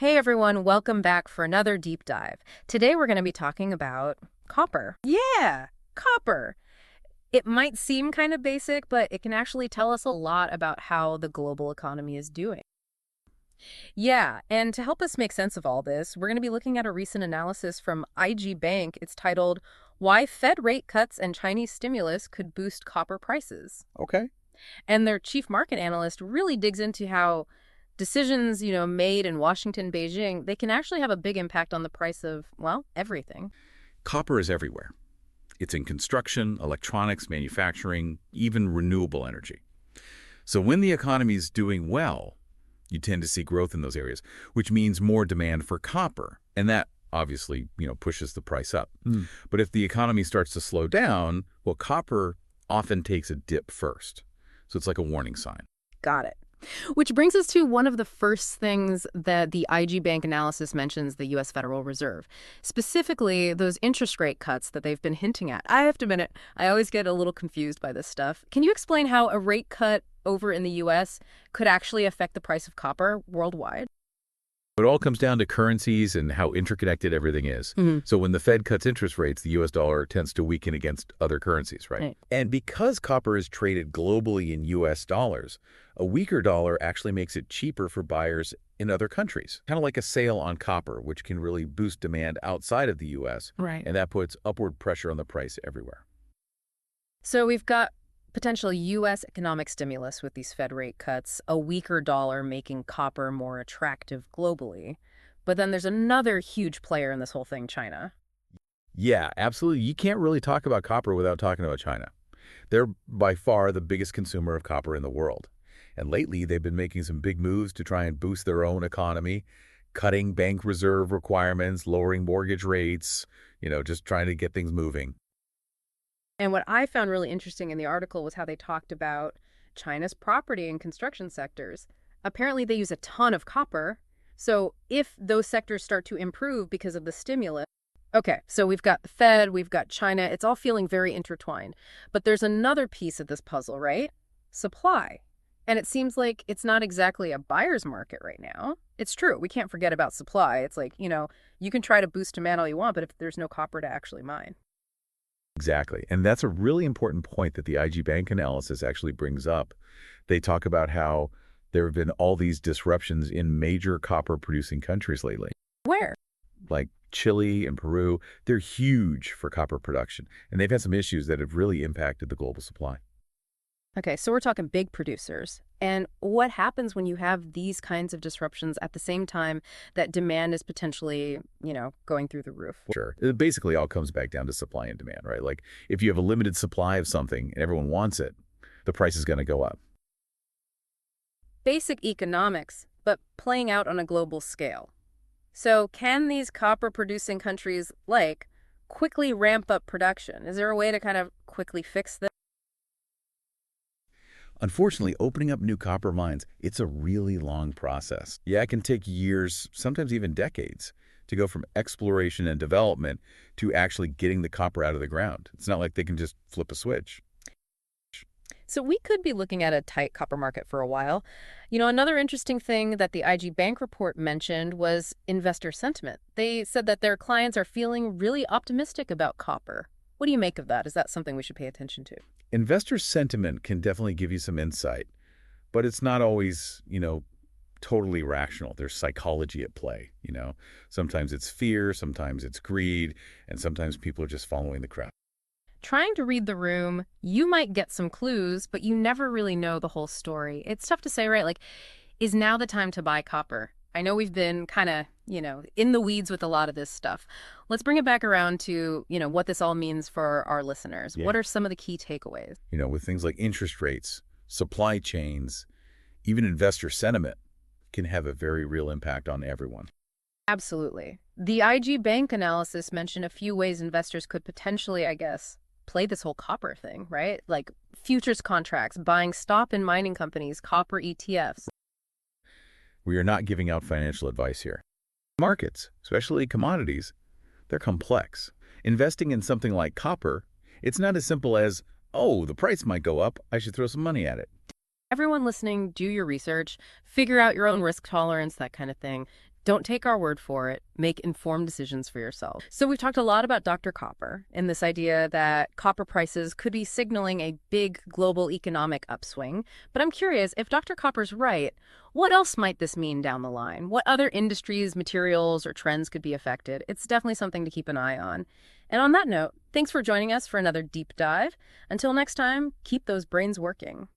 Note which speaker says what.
Speaker 1: Hey everyone, welcome back for another deep dive. Today we're going to be talking about copper. Yeah, copper. It might seem kind of basic, but it can actually tell us a lot about how the global economy is doing. Yeah, and to help us make sense of all this, we're going to be looking at a recent analysis from IG Bank. It's titled, Why Fed Rate Cuts and Chinese Stimulus Could Boost Copper Prices.
Speaker 2: Okay.
Speaker 1: And their chief market analyst really digs into how decisions, made in Washington, Beijing, they can actually have a big impact on the price of, well, everything.
Speaker 2: Copper is everywhere. It's in construction, electronics, manufacturing, even renewable energy. So when the economy is doing well, you tend to see growth in those areas, which means more demand for copper. And that obviously, pushes the price up. But if the economy starts to slow down, well, copper often takes a dip first. So it's like a warning sign.
Speaker 1: Got it. Which brings us to one of the first things that the IG Bank analysis mentions, the U.S. Federal Reserve, specifically those interest rate cuts that they've been hinting at. I have to admit, I always get a little confused by this stuff. Can you explain how a rate cut over in the U.S. could actually affect the price of copper worldwide?
Speaker 2: It all comes down to currencies and how interconnected everything is. So when the Fed cuts interest rates, the U.S. dollar tends to weaken against other currencies, right? And because copper is traded globally in U.S. dollars, a weaker dollar actually makes it cheaper for buyers in other countries. Kind of like a sale on copper, which can really boost demand outside of the U.S.
Speaker 1: Right.
Speaker 2: And that puts upward pressure on the price everywhere.
Speaker 1: So we've got potential U.S. economic stimulus with these Fed rate cuts, a weaker dollar making copper more attractive globally. But then there's another huge player in this whole thing, China.
Speaker 2: Yeah, absolutely. You can't really talk about copper without talking about China. They're by far the biggest consumer of copper in the world. And lately, they've been making some big moves to try and boost their own economy, cutting bank reserve requirements, lowering mortgage rates, just trying to get things moving.
Speaker 1: And what I found really interesting in the article was how they talked about China's property and construction sectors. Apparently, they use a ton of copper. So if those sectors start to improve because of the stimulus, okay, so we've got the Fed, we've got China, it's all feeling very intertwined. But there's another piece of this puzzle, right? Supply. And it seems like it's not exactly a buyer's market right now. It's true. We can't forget about supply. It's like, you can try to boost demand all you want, but if there's no copper to actually mine.
Speaker 2: Exactly. And that's a really important point that the IG Bank analysis actually brings up. They talk about how there have been all these disruptions in major copper-producing countries lately,
Speaker 1: Where?
Speaker 2: like Chile and Peru. They're huge for copper production, and they've had some issues that have really impacted the global supply.
Speaker 1: Okay, so we're talking big producers. And what happens when you have these kinds of disruptions at the same time that demand is potentially, going through the roof?
Speaker 2: Sure. It basically all comes back down to supply and demand, right? Like if you have a limited supply of something and everyone wants it, the price is going to go up.
Speaker 1: Basic economics, but playing out on a global scale. So can these copper-producing countries, quickly ramp up production? Is there a way to kind of quickly fix this?
Speaker 2: Unfortunately, opening up new copper mines, it's a really long process. Yeah, it can take years, sometimes even decades, to go from exploration and development to actually getting the copper out of the ground. It's not like they can just flip a switch.
Speaker 1: So we could be looking at a tight copper market for a while. Another interesting thing that the IG Bank report mentioned was investor sentiment. They said that their clients are feeling really optimistic about copper. What do you make of that? Is that something we should pay attention to?
Speaker 2: Investor sentiment can definitely give you some insight, but it's not always, totally rational. There's psychology at play. Sometimes it's fear, sometimes it's greed, and sometimes people are just following the crowd.
Speaker 1: Trying to read the room, you might get some clues, but you never really know the whole story. It's tough to say, right? Is now the time to buy copper? I know we've been kind of, in the weeds with a lot of this stuff. Let's bring it back around to, what this all means for our listeners.
Speaker 2: Yeah.
Speaker 1: What are some of the key takeaways?
Speaker 2: With things like interest rates, supply chains, even investor sentiment can have a very real impact on everyone.
Speaker 1: Absolutely. The IG Bank analysis mentioned a few ways investors could potentially, I guess, play this whole copper thing, right? Like futures contracts, buying stock in mining companies, copper ETFs.
Speaker 2: We are not giving out financial advice here. Markets, especially commodities, they're complex. Investing in something like copper, it's not as simple as, oh, the price might go up, I should throw some money at it.
Speaker 1: Everyone listening, do your research, figure out your own risk tolerance, that kind of thing. Don't take our word for it. Make informed decisions for yourself. So we've talked a lot about Dr. Copper and this idea that copper prices could be signaling a big global economic upswing. But I'm curious, if Dr. Copper's right, what else might this mean down the line? What other industries, materials, or trends could be affected? It's definitely something to keep an eye on. And on that note, thanks for joining us for another deep dive. Until next time, keep those brains working.